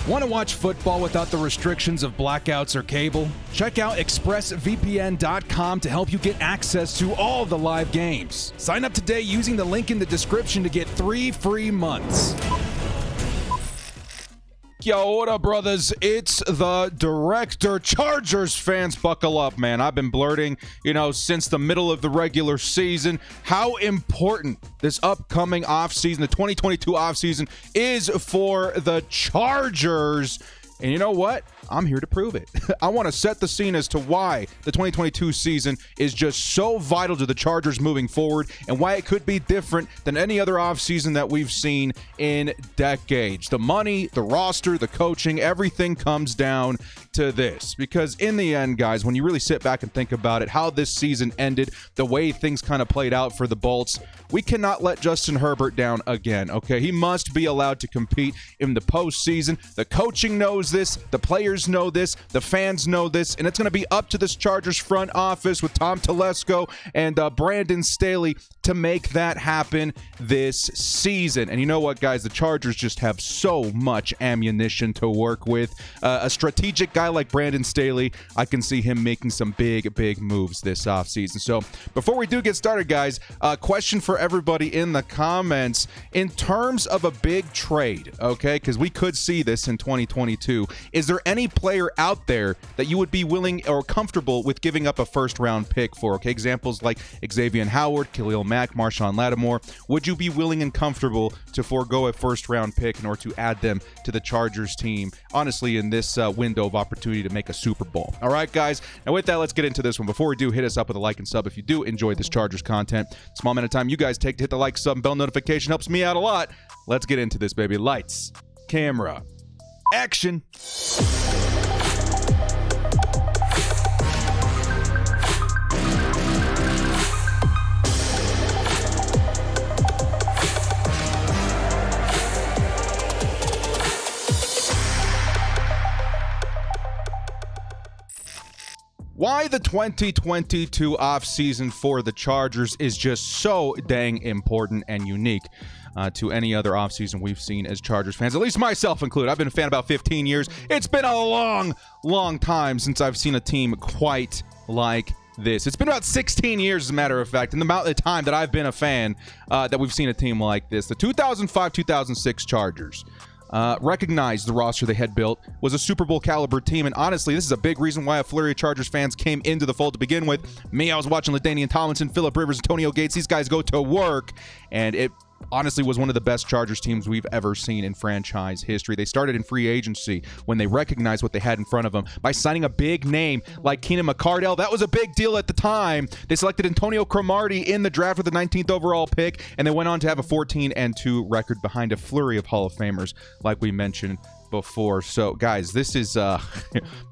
Want to watch football without the restrictions of blackouts or cable? Check out expressvpn.com to help you get access to all the live games. Sign up today using the link in the description to get 3 free months. Yo, what up, brothers? It's the director. Chargers fans, buckle up, man. I've been blurting, since the middle of the regular season, how important this upcoming offseason, the 2022 offseason, is for the Chargers. And you know what? I'm here to prove it. I want to set the scene as to why the 2022 season is just so vital to the Chargers moving forward and why it could be different than any other offseason that we've seen in decades. The money, the roster, the coaching, everything comes down to this. Because in the end, guys, when you really sit back and think about it, how this season ended, the way things kind of played out for the Bolts, we cannot let Justin Herbert down again, okay? He must be allowed to compete in the postseason. The coaching knows this. The players know this, the fans know this, and it's going to be up to this Chargers front office with Tom Telesco and Brandon Staley to make that happen this season. And you know what, guys? The Chargers just have so much ammunition to work with. A strategic guy like Brandon Staley, I can see him making some big moves this offseason. So before we do get started, guys, a question for everybody in the comments. In terms of a big trade, okay, because we could see this in 2022, is there any player out there that you would be willing or comfortable with giving up a first-round pick for? Okay, examples like Xavier Howard, Khalil Mack, Marshawn Lattimore. Would you be willing and comfortable to forego a first-round pick in order to add them to the Chargers team, honestly, in this window of opportunity to make a Super Bowl? All right, guys. Now, with that, let's get into this one. Before we do, hit us up with a like and sub if you do enjoy this Chargers content. Small amount of time you guys take to hit the like, sub, and bell notification helps me out a lot. Let's get into this, baby. Lights, camera, action. Why the 2022 offseason for the Chargers is just so dang important and unique to any other offseason we've seen as Chargers fans, at least myself included. I've been a fan about 15 years. It's been a long time since I've seen a team quite like this. It's been about 16 years, as a matter of fact, in the amount of time that I've been a fan that we've seen a team like this. The 2005-2006 Chargers. Recognized the roster they had built was a Super Bowl caliber team, and honestly, this is a big reason why a flurry of Chargers fans came into the fold to begin with. I was watching LaDainian Tomlinson, Phillip Rivers, Antonio Gates. These guys go to work, and it honestly was one of the best Chargers teams we've ever seen in franchise history. They started in free agency when they recognized what they had in front of them by signing a big name like Keenan McCardell. That was a big deal at the time. They selected Antonio Cromartie in the draft with the 19th overall pick, and they went on to have a 14-2 record behind a flurry of Hall of Famers, like we mentioned before. So, guys, this is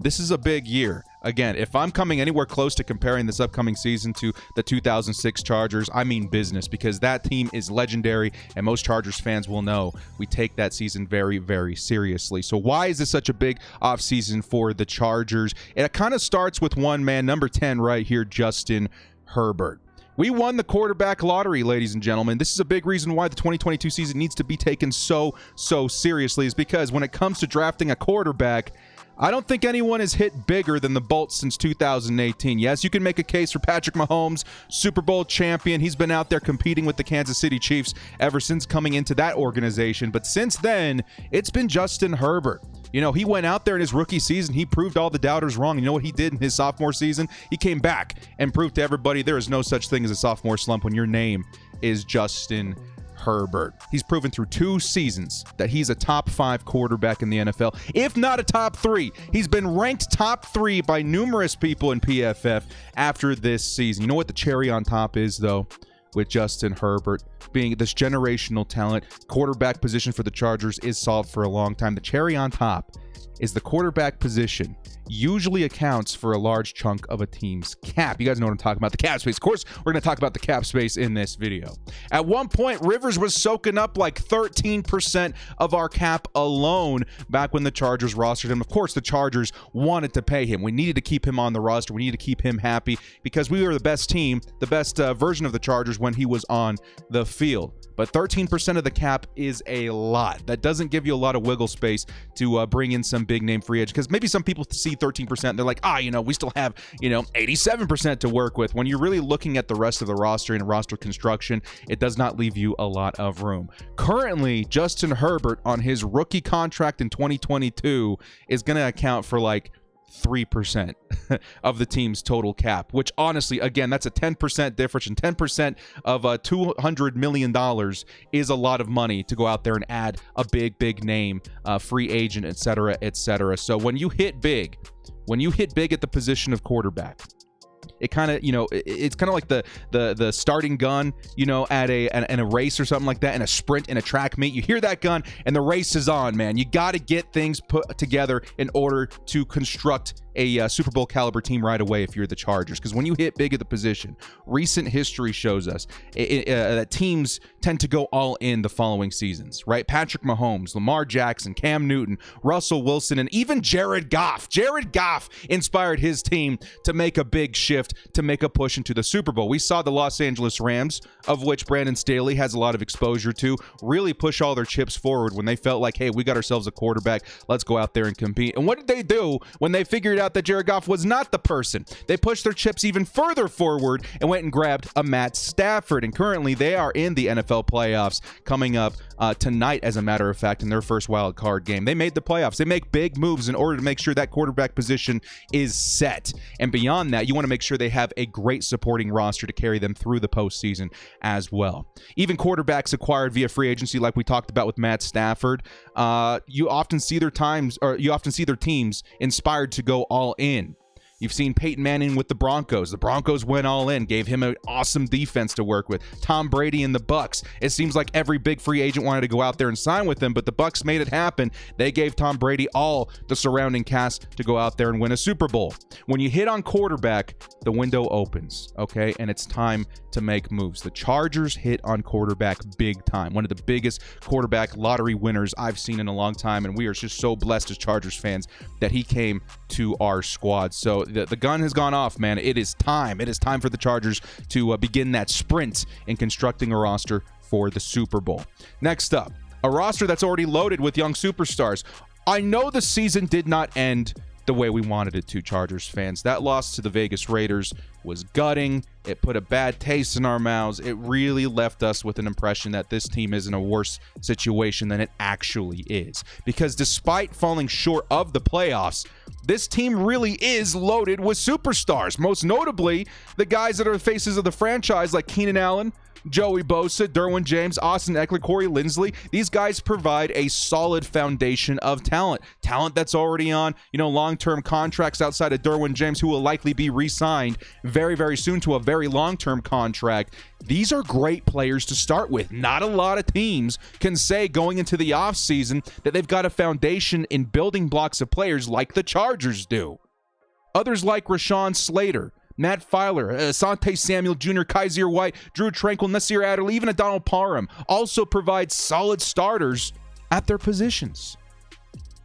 this is a big year. Again, if I'm coming anywhere close to comparing this upcoming season to the 2006 Chargers, I mean business, because that team is legendary, and most Chargers fans will know we take that season very seriously. So why is this such a big offseason for the Chargers? It kind of starts with one man, number 10 right here, Justin Herbert. We won the quarterback lottery, ladies and gentlemen. This is a big reason why the 2022 season needs to be taken so seriously, is because when it comes to drafting a quarterback, I don't think anyone has hit bigger than the Bolts since 2018. Yes, you can make a case for Patrick Mahomes, Super Bowl champion. He's been out there competing with the Kansas City Chiefs ever since coming into that organization. But since then, it's been Justin Herbert. He went out there in his rookie season. He proved all the doubters wrong. You know what he did in his sophomore season? He came back and proved to everybody there is no such thing as a sophomore slump when your name is Justin Herbert. He's proven through 2 seasons that he's a top 5 quarterback in the NFL, if not a top 3. He's been ranked top 3 by numerous people in PFF after this season. You know what the cherry on top is, though, with Justin Herbert being this generational talent? Quarterback position for the Chargers is solved for a long time. The cherry on top is the quarterback position usually accounts for a large chunk of a team's cap. You guys know what I'm talking about, the cap space. Of course, we're going to talk about the cap space in this video. At one point, Rivers was soaking up like 13% of our cap alone back when the Chargers rostered him. Of course, the Chargers wanted to pay him. We needed to keep him on the roster. We needed to keep him happy because we were the best team, the best version of the Chargers when he was on the field. But 13% of the cap is a lot. That doesn't give you a lot of wiggle space to bring in some big name free agent, because maybe some people see 13% and they're like, we still have 87% to work with. When you're really looking at the rest of the roster and roster construction, it does not leave you a lot of room. Currently, Justin Herbert on his rookie contract in 2022 is going to account for like 3% of the team's total cap, which honestly, again, that's a 10% difference, and 10% of $200 million is a lot of money to go out there and add a big name, free agent, etc., etc. So when you hit big at the position of quarterback, it kind of, it's kind of like the starting gun, at a race or something like that, in a sprint, in a track meet. You hear that gun and the race is on, man. You got to get things put together in order to construct a Super Bowl caliber team right away if you're the Chargers. Because when you hit big at the position, recent history shows us that teams tend to go all in the following seasons, right? Patrick Mahomes, Lamar Jackson, Cam Newton, Russell Wilson, and even Jared Goff. Jared Goff inspired his team to make a big shift, to make a push into the Super Bowl. We saw the Los Angeles Rams, of which Brandon Staley has a lot of exposure to, really push all their chips forward when they felt like, hey, we got ourselves a quarterback. Let's go out there and compete. And what did they do when they figured out that Jared Goff was not the person? They pushed their chips even further forward and went and grabbed a Matt Stafford. And currently they are in the NFL playoffs coming up tonight, as a matter of fact, in their first wild card game. They made the playoffs. They make big moves in order to make sure that quarterback position is set. And beyond that, you want to make sure they have a great supporting roster to carry them through the postseason as well. Even quarterbacks acquired via free agency, like we talked about with Matt Stafford, you often see their teams inspired to go all in. You've seen Peyton Manning with the Broncos. The Broncos went all in, gave him an awesome defense to work with. Tom Brady and the Bucks. It seems like every big free agent wanted to go out there and sign with him, but the Bucks made it happen. They gave Tom Brady all the surrounding cast to go out there and win a Super Bowl. When you hit on quarterback, the window opens, okay? And it's time to make moves. The Chargers hit on quarterback big time. One of the biggest quarterback lottery winners I've seen in a long time, and we are just so blessed as Chargers fans that he came to our squad. So the gun has gone off, man. It is time. It is time for the Chargers to begin that sprint in constructing a roster for the Super Bowl. Next up, a roster that's already loaded with young superstars. I know the season did not end the way we wanted it to, Chargers fans. That loss to the Vegas Raiders was gutting. It put a bad taste in our mouths. It really left us with an impression that this team is in a worse situation than it actually is. Because despite falling short of the playoffs, this team really is loaded with superstars. Most notably, the guys that are the faces of the franchise, like Keenan Allen, Joey Bosa, Derwin James, Austin Eckler, Corey Linsley. These guys provide a solid foundation of talent. Talent that's already on, long-term contracts outside of Derwin James, who will likely be re-signed very, very soon to a very long-term contract. These are great players to start with. Not a lot of teams can say going into the offseason that they've got a foundation in building blocks of players like the Chargers do. Others like Rashawn Slater, Matt Filer, Asante Samuel Jr., Kaiser White, Drew Tranquil, Nasir Adderley, even a Donald Parham also provide solid starters at their positions.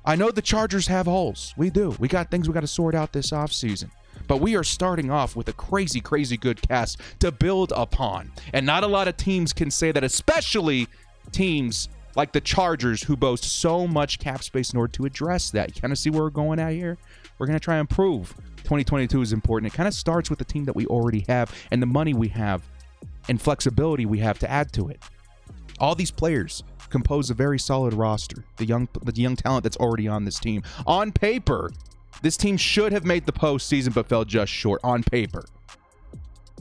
I know the Chargers have holes. We do. We got things we got to sort out this offseason. But we are starting off with a crazy, crazy good cast to build upon. And not a lot of teams can say that, especially teams like the Chargers, who boast so much cap space in order to address that. You kind of see where we're going at here? We're going to try and improve. 2022 is important. It kind of starts with the team that we already have and the money we have and flexibility we have to add to it. All these players compose a very solid roster. The young talent that's already on this team. On paper, this team should have made the postseason but fell just short. On paper.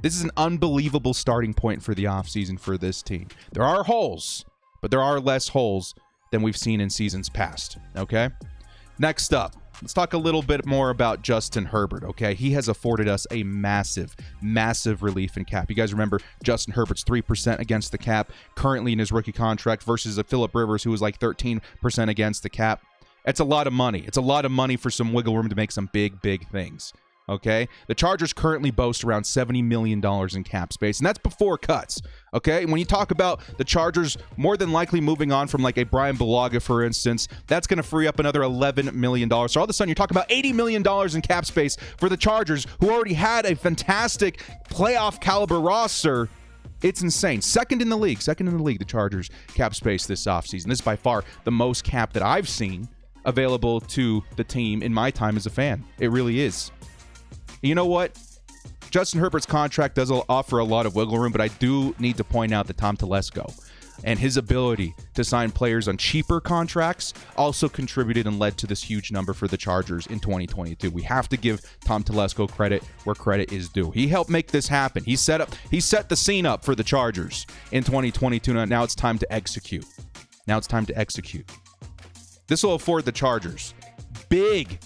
This is an unbelievable starting point for the offseason for this team. There are holes, but there are less holes than we've seen in seasons past. Okay? Next up, let's talk a little bit more about Justin Herbert, okay? He has afforded us a massive, massive relief in cap. You guys remember Justin Herbert's 3% against the cap currently in his rookie contract versus a Phillip Rivers who was like 13% against the cap. It's a lot of money. It's a lot of money for some wiggle room to make some big, big things. Okay? The Chargers currently boast around $70 million in cap space, and that's before cuts. Okay? When you talk about the Chargers more than likely moving on from like a Brian Bulaga, for instance, that's going to free up another $11 million. So all of a sudden, you're talking about $80 million in cap space for the Chargers, who already had a fantastic playoff caliber roster. It's insane. Second in the league, the Chargers cap space this offseason. This is by far the most cap that I've seen available to the team in my time as a fan. It really is. You know what? Justin Herbert's contract does offer a lot of wiggle room, but I do need to point out that Tom Telesco and his ability to sign players on cheaper contracts also contributed and led to this huge number for the Chargers in 2022. We have to give Tom Telesco credit where credit is due. He helped make this happen. He set the scene up for the Chargers in 2022. Now it's time to execute. This will afford the Chargers big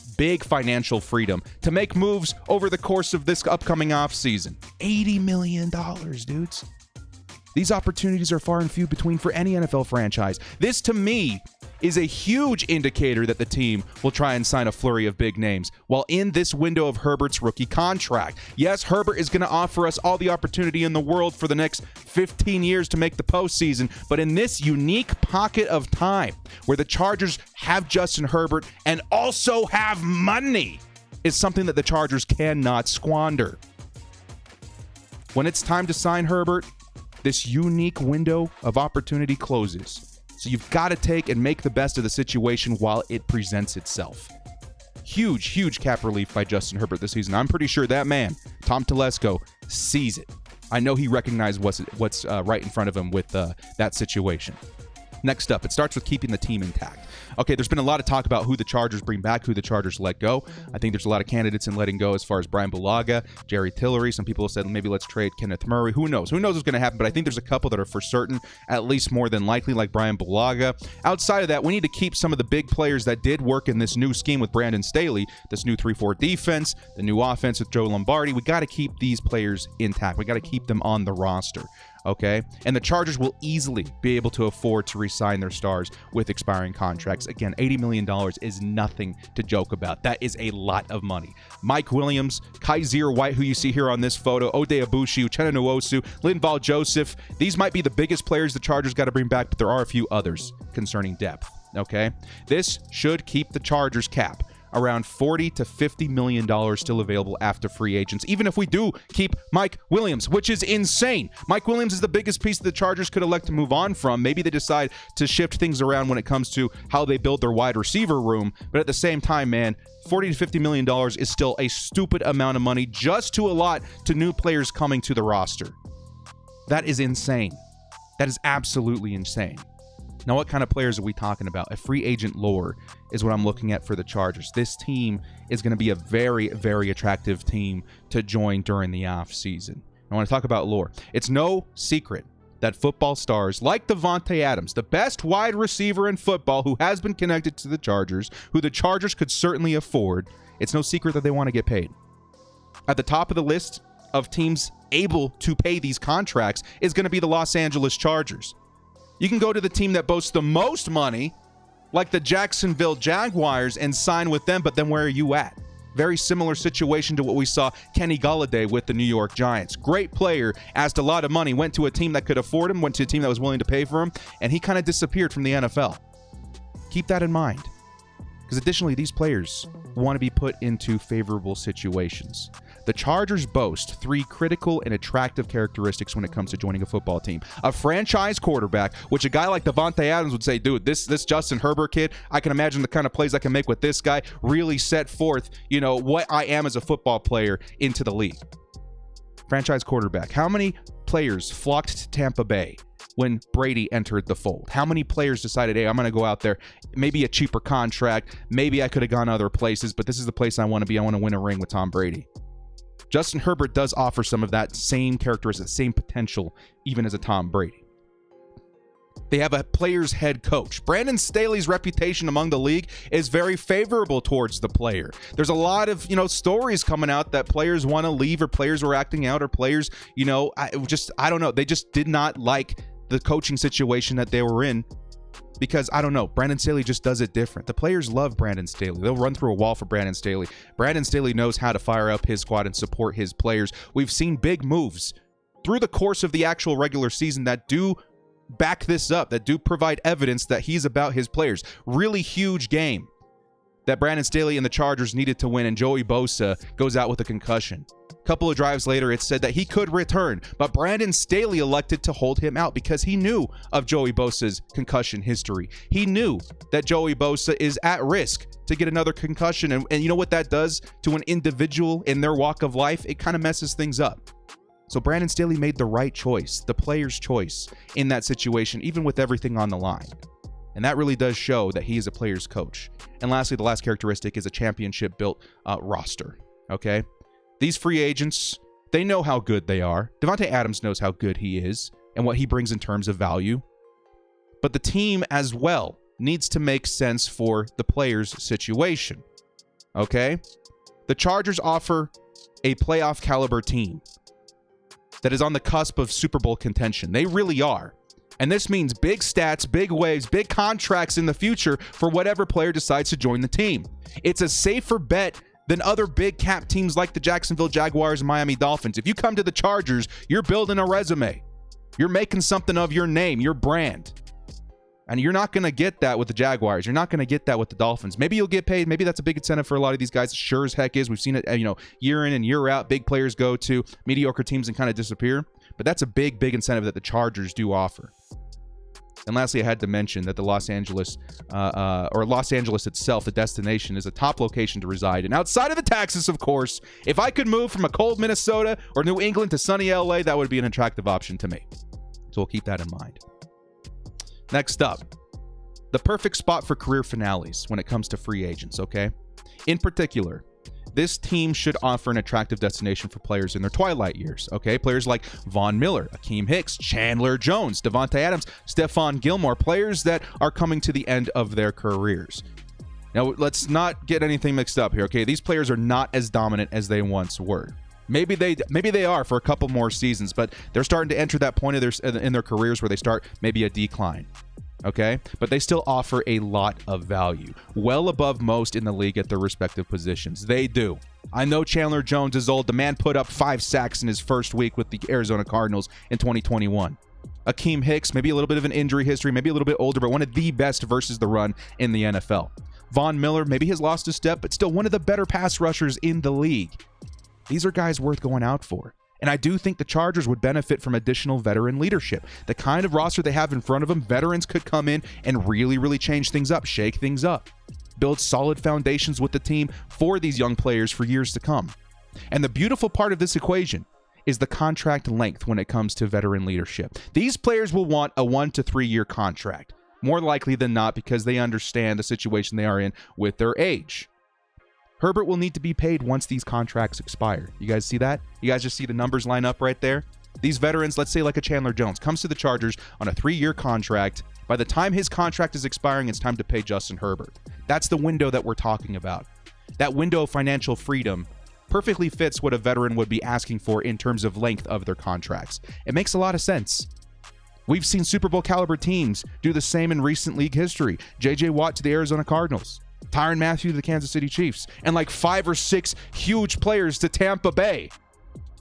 financial freedom to make moves over the course of this upcoming offseason. $80 million, dudes. These opportunities are far and few between for any NFL franchise. This, to me, is a huge indicator that the team will try and sign a flurry of big names while in this window of Herbert's rookie contract. Yes, Herbert is going to offer us all the opportunity in the world for the next 15 years to make the postseason, but in this unique pocket of time where the Chargers have Justin Herbert and also have money is something that the Chargers cannot squander. When it's time to sign Herbert, this unique window of opportunity closes. So you've got to take and make the best of the situation while it presents itself. Huge cap relief by Justin Herbert this season. I'm pretty sure that man, Tom Telesco, sees it. I know he recognized what's right in front of him with that situation. Next up, it starts with keeping the team intact. Okay, there's been a lot of talk about who the Chargers bring back, who the Chargers let go. I think there's a lot of candidates in letting go as far as Brian Bulaga, Jerry Tillery. Some people have said maybe let's trade Kenneth Murray. Who knows? Who knows what's going to happen? But I think there's a couple that are for certain, at least more than likely, like Brian Bulaga. Outside of that, we need to keep some of the big players that did work in this new scheme with Brandon Staley, this new 3-4 defense, the new offense with Joe Lombardi. We got to keep these players intact. We got to keep them on the roster. Okay? And the Chargers will easily be able to afford to re-sign their stars with expiring contracts. Again, $80 million is nothing to joke about. That is a lot of money. Mike Williams, Kaiser White, who you see here on this photo, Ode Abushi, Uchenna Nwosu, Linval Joseph. These might be the biggest players the Chargers got to bring back, but there are a few others concerning depth. Okay? This should keep the Chargers cap around $40 to $50 million still available after free agents, even if we do keep Mike Williams, which is insane. Mike Williams is the biggest piece that the Chargers could elect to move on from. Maybe they decide to shift things around when it comes to how they build their wide receiver room, but at the same time, man, $40 to $50 million is still a stupid amount of money just to allot to new players coming to the roster. That is insane. That is absolutely insane. Now, what kind of players are we talking about? A free agent lore is what I'm looking at for the Chargers. This team is going to be a very, very attractive team to join during the offseason. I want to talk about lore. It's no secret that football stars like Davante Adams, the best wide receiver in football who has been connected to the Chargers, who the Chargers could certainly afford, it's no secret that they want to get paid. At the top of the list of teams able to pay these contracts is going to be the Los Angeles Chargers. You can go to the team that boasts the most money, like the Jacksonville Jaguars, and sign with them, but then where are you at? Very similar situation to what we saw Kenny Golladay with the New York Giants. Great player, asked a lot of money, went to a team that could afford him, went to a team that was willing to pay for him, and he kind of disappeared from the NFL. Keep that in mind, because additionally, these players want to be put into favorable situations. The Chargers boast three critical and attractive characteristics when it comes to joining a football team. A franchise quarterback, which a guy like Davante Adams would say, dude, this Justin Herbert kid, I can imagine the kind of plays I can make with this guy, really set forth, what I am as a football player into the league. Franchise quarterback. How many players flocked to Tampa Bay when Brady entered the fold? How many players decided, hey, I'm going to go out there, maybe a cheaper contract, maybe I could have gone other places, but this is the place I want to be. I want to win a ring with Tom Brady. Justin Herbert does offer some of that same characteristic, same potential, even as a Tom Brady. They have a player's head coach. Brandon Staley's reputation among the league is very favorable towards the player. There's a lot of, stories coming out that players want to leave, or players were acting out, or players, I don't know. They just did not like the coaching situation that they were in Because, I don't know, Brandon Staley just does it different. The players love Brandon Staley. They'll run through a wall for Brandon Staley. Brandon Staley knows how to fire up his squad and support his players. We've seen big moves through the course of the actual regular season that do back this up, that do provide evidence that he's about his players. Really huge game that Brandon Staley and the Chargers needed to win, and Joey Bosa goes out with a concussion. A couple of drives later, it said that he could return, but Brandon Staley elected to hold him out because he knew of Joey Bosa's concussion history. He knew that Joey Bosa is at risk to get another concussion, and you know what that does to an individual in their walk of life? It kind of messes things up. So Brandon Staley made the right choice, the player's choice in that situation, even with everything on the line. And that really does show that he is a player's coach. And lastly, the last characteristic is a championship-built roster, okay? These free agents, they know how good they are. Davante Adams knows how good he is and what he brings in terms of value. But the team as well needs to make sense for the player's situation, okay? The Chargers offer a playoff caliber team that is on the cusp of Super Bowl contention. They really are. And this means big stats, big waves, big contracts in the future for whatever player decides to join the team. It's a safer bet than other big cap teams like the Jacksonville Jaguars and Miami Dolphins. If you come to the Chargers, you're building a resume. You're making something of your name, your brand. And you're not going to get that with the Jaguars. You're not going to get that with the Dolphins. Maybe you'll get paid. Maybe that's a big incentive for a lot of these guys. Sure as heck is. We've seen it, year in and year out. Big players go to mediocre teams and kind of disappear. But that's a big, big incentive that the Chargers do offer. And lastly, I had to mention that the Los Angeles itself, the destination, is a top location to reside in. Outside of the taxes, of course, if I could move from a cold Minnesota or New England to sunny LA, that would be an attractive option to me. So we'll keep that in mind. Next up, the perfect spot for career finales when it comes to free agents, okay? In particular, this team should offer an attractive destination for players in their twilight years, okay? Players like Von Miller, Akeem Hicks, Chandler Jones, Davante Adams, Stephon Gilmore, players that are coming to the end of their careers. Now, let's not get anything mixed up here, okay? These players are not as dominant as they once were. Maybe they are for a couple more seasons, but they're starting to enter that point of in their careers where they start maybe a decline. Okay, but they still offer a lot of value, well above most in the league at their respective positions. They do. I know Chandler Jones is old. The man put up 5 sacks in his first week with the Arizona Cardinals in 2021. Akeem Hicks, maybe a little bit of an injury history, maybe a little bit older, but one of the best versus the run in the NFL. Von Miller, maybe has lost a step, but still one of the better pass rushers in the league. These are guys worth going out for. And I do think the Chargers would benefit from additional veteran leadership. The kind of roster they have in front of them, veterans could come in and really, really change things up, shake things up, build solid foundations with the team for these young players for years to come. And the beautiful part of this equation is the contract length when it comes to veteran leadership. These players will want a 1 to 3 year contract, more likely than not, because they understand the situation they are in with their age. Herbert will need to be paid once these contracts expire. You guys see that? You guys just see the numbers line up right there? These veterans, let's say like a Chandler Jones, comes to the Chargers on a 3-year contract. By the time his contract is expiring, it's time to pay Justin Herbert. That's the window that we're talking about. That window of financial freedom perfectly fits what a veteran would be asking for in terms of length of their contracts. It makes a lot of sense. We've seen Super Bowl caliber teams do the same in recent league history. J.J. Watt to the Arizona Cardinals. Tyrann Mathieu to the Kansas City Chiefs, and like 5 or 6 huge players to Tampa Bay.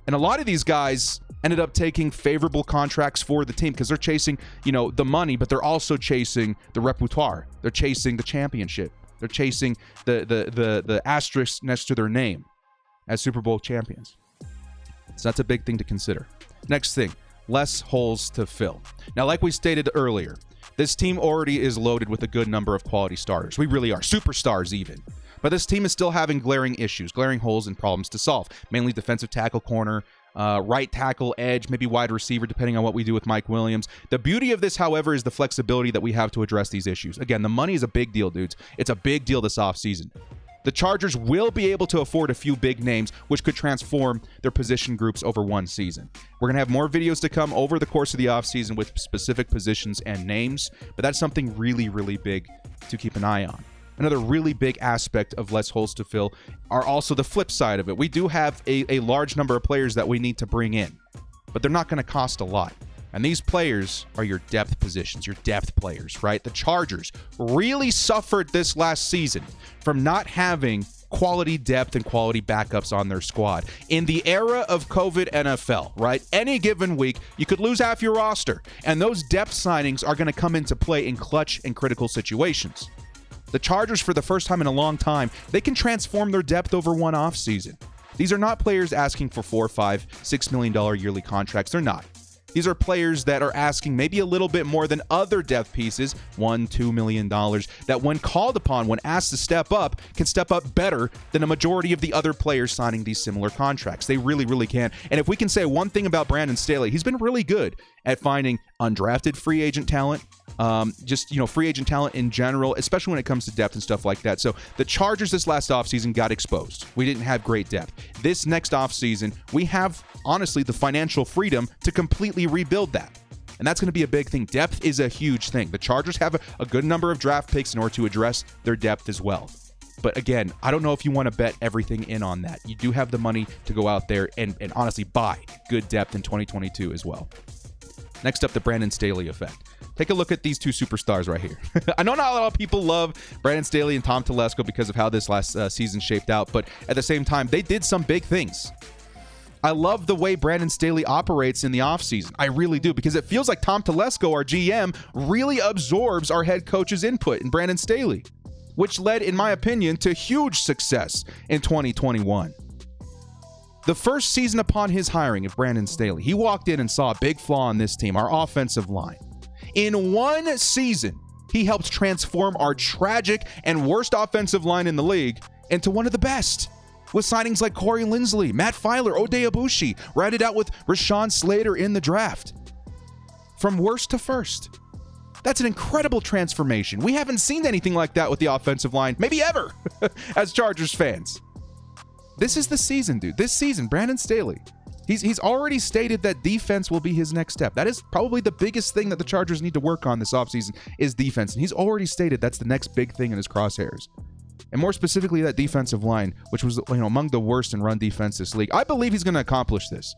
And a lot of these guys ended up taking favorable contracts for the team because they're chasing, the money, but they're also chasing the repertoire. They're chasing the championship. They're chasing the asterisk next to their name as Super Bowl champions. So that's a big thing to consider. Next thing, less holes to fill. Now, like we stated earlier, this team already is loaded with a good number of quality starters. We really are. Superstars even. But this team is still having glaring issues, glaring holes and problems to solve. Mainly defensive tackle, corner, right tackle, edge, maybe wide receiver, depending on what we do with Mike Williams. The beauty of this, however, is the flexibility that we have to address these issues. Again, the money is a big deal, dudes. It's a big deal this offseason. The Chargers will be able to afford a few big names, which could transform their position groups over one season. We're going to have more videos to come over the course of the offseason with specific positions and names, but that's something really, really big to keep an eye on. Another really big aspect of less holes to fill are also the flip side of it. We do have a large number of players that we need to bring in, but they're not going to cost a lot. And these players are your depth positions, your depth players, right? The Chargers really suffered this last season from not having quality depth and quality backups on their squad. In the era of COVID NFL, right? Any given week, you could lose half your roster, and those depth signings are going to come into play in clutch and critical situations. The Chargers, for the first time in a long time, they can transform their depth over one offseason. These are not players asking for $4, $5, $6 million yearly contracts. They're not. These are players that are asking maybe a little bit more than other depth pieces, $1, $2 million, that when called upon, when asked to step up, can step up better than a majority of the other players signing these similar contracts. They really, really can. And if we can say one thing about Brandon Staley, he's been really good at finding undrafted free agent talent, free agent talent in general, especially when it comes to depth and stuff like that. So the Chargers this last offseason got exposed. We didn't have great depth. This next offseason, we have, honestly, the financial freedom to completely rebuild that. And that's going to be a big thing. Depth is a huge thing. The Chargers have a good number of draft picks in order to address their depth as well. But again, I don't know if you want to bet everything in on that. You do have the money to go out there and honestly buy good depth in 2022 as well. Next up, the Brandon Staley effect. Take a look at these two superstars right here. I know not a lot of people love Brandon Staley and Tom Telesco because of how this last season shaped out, but at the same time, they did some big things. I love the way Brandon Staley operates in the offseason. I really do, because it feels like Tom Telesco, our GM, really absorbs our head coach's input in Brandon Staley, which led, in my opinion, to huge success in 2021. The first season upon his hiring of Brandon Staley, he walked in and saw a big flaw in this team, our offensive line. In one season, he helped transform our tragic and worst offensive line in the league into one of the best, with signings like Corey Linsley, Matt Filer, Ode Abushi, ratted out with Rashawn Slater in the draft. From worst to first. That's an incredible transformation. We haven't seen anything like that with the offensive line, maybe ever, as Chargers fans. This is the season, dude. This season, Brandon Staley, he's already stated that defense will be his next step. That is probably the biggest thing that the Chargers need to work on this offseason is defense. And he's already stated that's the next big thing in his crosshairs. And more specifically, that defensive line, which was among the worst in run defense this league. I believe he's going to accomplish this.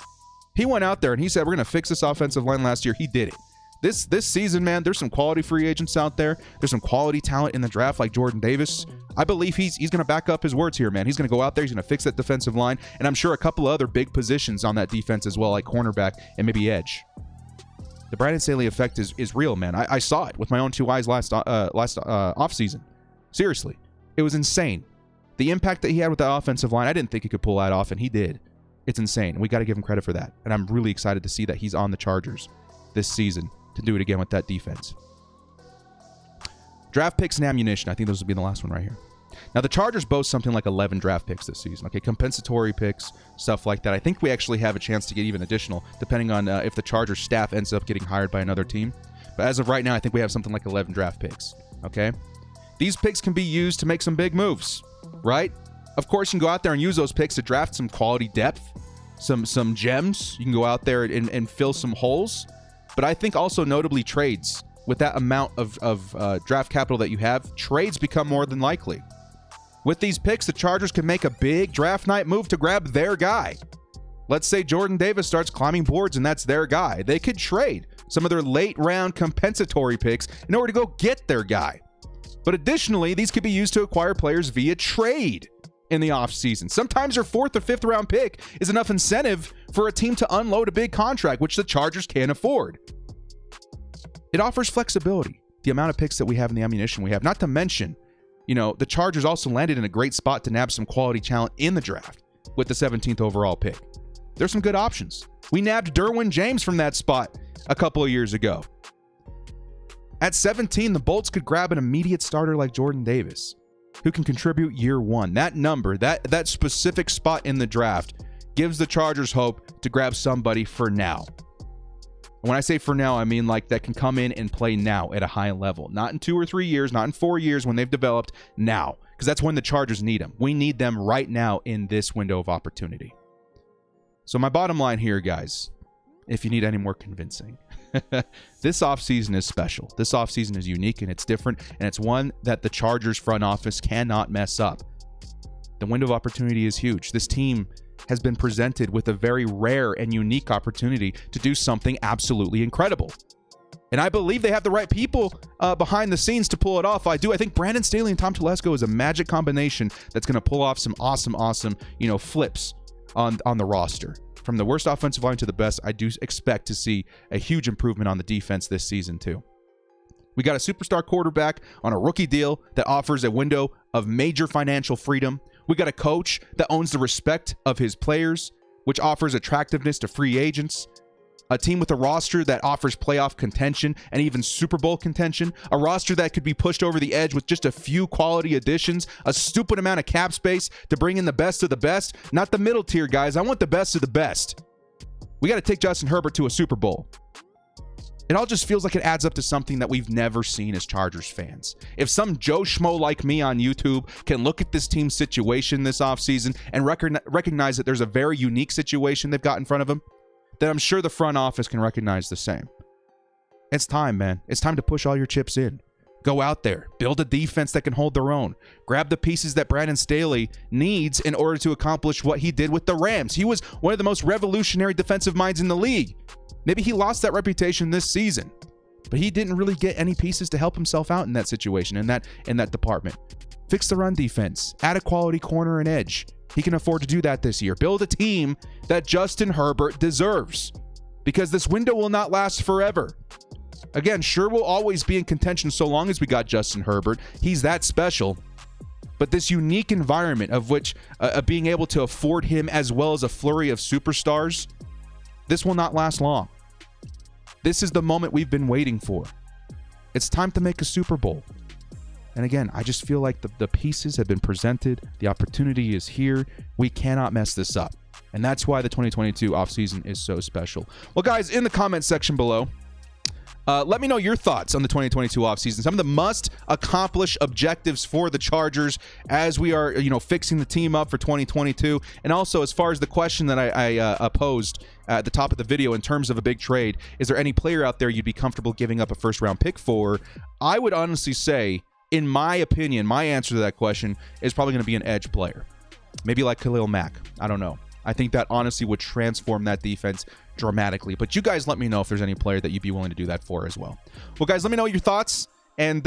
He went out there and he said, we're going to fix this offensive line last year. He did it. This season, man, there's some quality free agents out there. There's some quality talent in the draft like Jordan Davis. I believe he's going to back up his words here, man. He's going to go out there. He's going to fix that defensive line. And I'm sure a couple of other big positions on that defense as well, like cornerback and maybe edge. The Brandon Staley effect is real, man. I saw it with my own two eyes last offseason. Seriously. It was insane. The impact that he had with that offensive line, I didn't think he could pull that off, and he did. It's insane. We got to give him credit for that. And I'm really excited to see that he's on the Chargers this season to do it again with that defense. Draft picks and ammunition. I think those will be the last one right here. Now, the Chargers boast something like 11 draft picks this season. Okay, compensatory picks, stuff like that. I think we actually have a chance to get even additional, depending on if the Chargers staff ends up getting hired by another team. But as of right now, I think we have something like 11 draft picks. Okay? These picks can be used to make some big moves, right? Of course, you can go out there and use those picks to draft some quality depth, some gems. You can go out there and fill some holes. But I think also notably trades. With that amount of draft capital that you have, trades become more than likely. With these picks, the Chargers can make a big draft night move to grab their guy. Let's say Jordan Davis starts climbing boards and that's their guy. They could trade some of their late round compensatory picks in order to go get their guy. But additionally, these could be used to acquire players via trade in the offseason. Sometimes your 4th or 5th round pick is enough incentive for a team to unload a big contract, which the Chargers can't afford. It offers flexibility, the amount of picks that we have and the ammunition we have. Not to mention, the Chargers also landed in a great spot to nab some quality talent in the draft with the 17th overall pick. There's some good options. We nabbed Derwin James from that spot a couple of years ago. At 17, the Bolts could grab an immediate starter like Jordan Davis, who can contribute year one. That number, that specific spot in the draft gives the Chargers hope to grab somebody for now. When I say for now, I mean like that can come in and play now at a high level. Not in 2 or 3 years, not in 4 years when they've developed, now. Because that's when the Chargers need them. We need them right now in this window of opportunity. So my bottom line here, guys, if you need any more convincing, this offseason is special. This offseason is unique and it's different, and it's one that the Chargers front office cannot mess up. The window of opportunity is huge. This team has been presented with a very rare and unique opportunity to do something absolutely incredible. And I believe they have the right people behind the scenes to pull it off. I think Brandon Staley and Tom Telesco is a magic combination that's going to pull off some awesome, flips on the roster. From the worst offensive line to the best, I do expect to see a huge improvement on the defense this season too. We got a superstar quarterback on a rookie deal that offers a window of major financial freedom. We got a coach that owns the respect of his players, which offers attractiveness to free agents. A team with a roster that offers playoff contention and even Super Bowl contention. A roster that could be pushed over the edge with just a few quality additions. A stupid amount of cap space to bring in the best of the best. Not the middle tier, guys. I want the best of the best. We got to take Justin Herbert to a Super Bowl. It all just feels like it adds up to something that we've never seen as Chargers fans. If some Joe Schmo like me on YouTube can look at this team's situation this offseason and recognize that there's a very unique situation they've got in front of them, then I'm sure the front office can recognize the same. It's time, man. It's time to push all your chips in. Go out there. Build a defense that can hold their own. Grab the pieces that Brandon Staley needs in order to accomplish what he did with the Rams. He was one of the most revolutionary defensive minds in the league. Maybe he lost that reputation this season, but he didn't really get any pieces to help himself out in that situation, in that department. Fix the run defense. Add a quality corner and edge. He can afford to do that this year. Build a team that Justin Herbert deserves, because this window will not last forever. Again, sure, we'll always be in contention so long as we got Justin Herbert. He's that special. But this unique environment of which being able to afford him as well as a flurry of superstars, this will not last long. This is the moment we've been waiting for. It's time to make a Super Bowl. And again, I just feel like the pieces have been presented. The opportunity is here. We cannot mess this up. And that's why the 2022 offseason is so special. Well, guys, in the comment section below, let me know your thoughts on the 2022 offseason. Some of the must-accomplish objectives for the Chargers as we are, fixing the team up for 2022. And also, as far as the question that I posed at the top of the video in terms of a big trade, is there any player out there you'd be comfortable giving up a first-round pick for? I would honestly say, in my opinion, my answer to that question is probably going to be an edge player. Maybe like Khalil Mack. I don't know. I think that honestly would transform that defense dramatically. But you guys let me know if there's any player that you'd be willing to do that for as well. Well, guys, let me know your thoughts and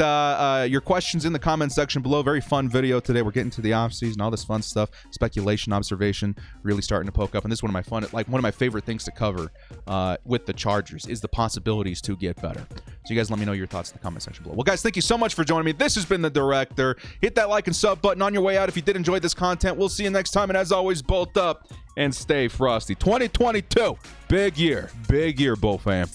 your questions in the comment section below. Very fun video today. We're getting to the offseason, all this fun stuff, speculation, observation, really starting to poke up. And this is one of my favorite things to cover with the Chargers is the possibilities to get better. So you guys let me know your thoughts in the comment section below. Well, guys, thank you so much for joining me. This has been The Director. Hit that like and sub button on your way out if you did enjoy this content. We'll see you next time. And as always, bolt up and stay frosty. 2022, big year, Bull fam.